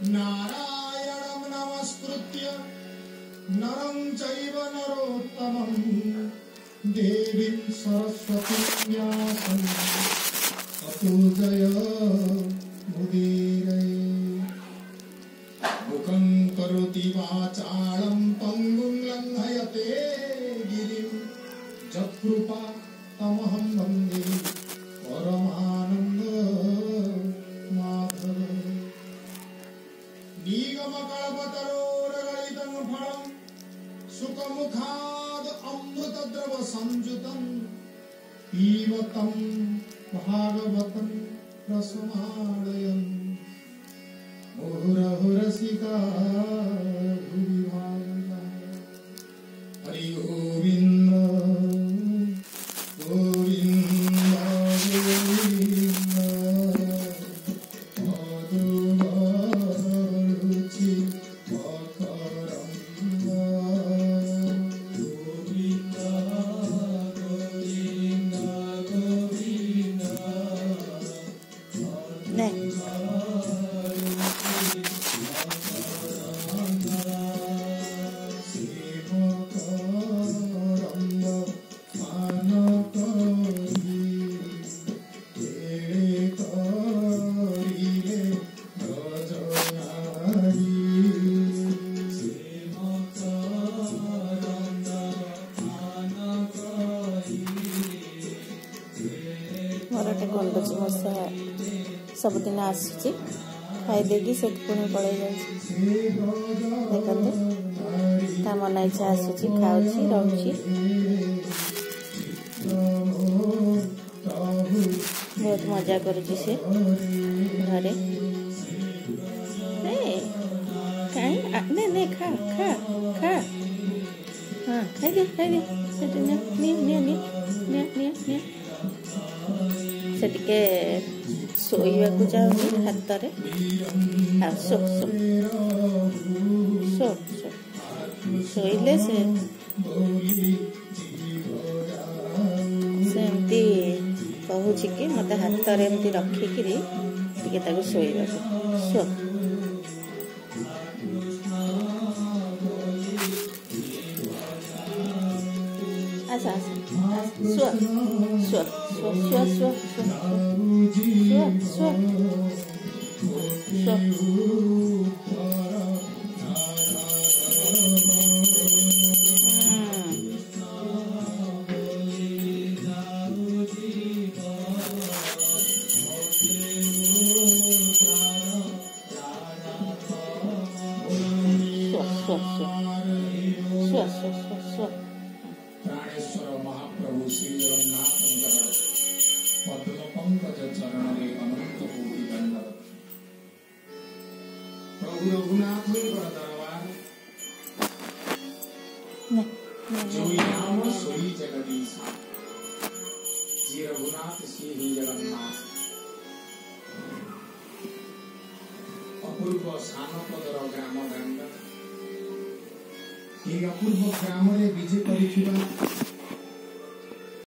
नारायणं नमस्कृत्य नरं चैव नरोत्तमं देवीं सरस्वतीं व्यासं ततो जयमुदीरये। मुखं करोति वाचालं पङ्गुं लङ्घयते गिरिं यत्कृपा तमहं वन्दे परमानन्दमाधवम्। निगमकल्पतरोर्गलितं फलं सुखमुखाद् अमृतद्रव संयुतं पीबतं भागवतं रसमालयम् मुहुरहुरसिका भुवि भावुका। हरि गोविन्द गोविन्द मोर गोटे गंडुची मशा सबुदिन आसुची खाई देगी से पुणी पड़े देखते ता मन इच्छा आसुची खाऊची रहुची बहुत मजा करुची से घरे। ने ने खा खा खा हाँ खाई दे से टिके शोइबा को चाहूँ हाथ रे शो शो शो शो शोइले सेमती कहूँ कि मत हाथ रे एमती रखिकी टिके ताको शोइबा शो आसा शो शो शो शो शो शो प्राणेश्वर महाप्रभु श्री जगन्नाथ पद्म पंकज चरण रे अनंत कोटि दंडवत। प्रभु रघुनाथ दरबार जोई नाम सोई जगदीश जी रघुनाथ श्री जगन्नाथ। अपूर्व सानपदर ग्राम गांड अपूर्व ग्राम विजे कर